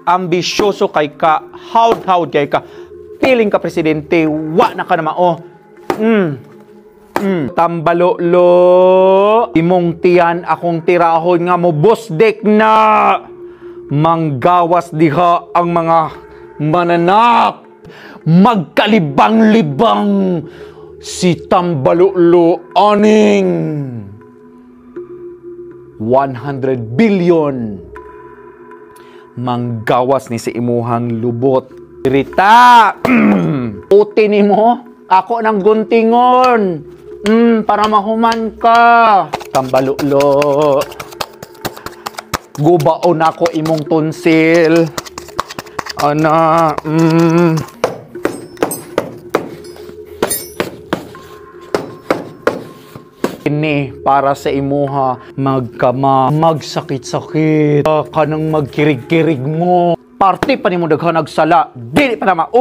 ambisyoso kay ka, hawd-hawd kay ka, piling ka presidente, wa na ka na mao. Tambalolo, imong tiyan akong tirahon nga mo busdek na. Manggawas diha ang mga mananak. Magkalibang-libang si Tambalolo aning 100 billion. Manggawas ni si imuhang lubot. Rita, uti ni mo, ako ng guntingon. Para mahuman ka. Tambalolo, gubaon ako imong tonsil. Ana, ini para sa imuha magsakit-sakit kanang magkirig-kirig mo. Parte pa nimo daghan nagsala. Dili pa na ma.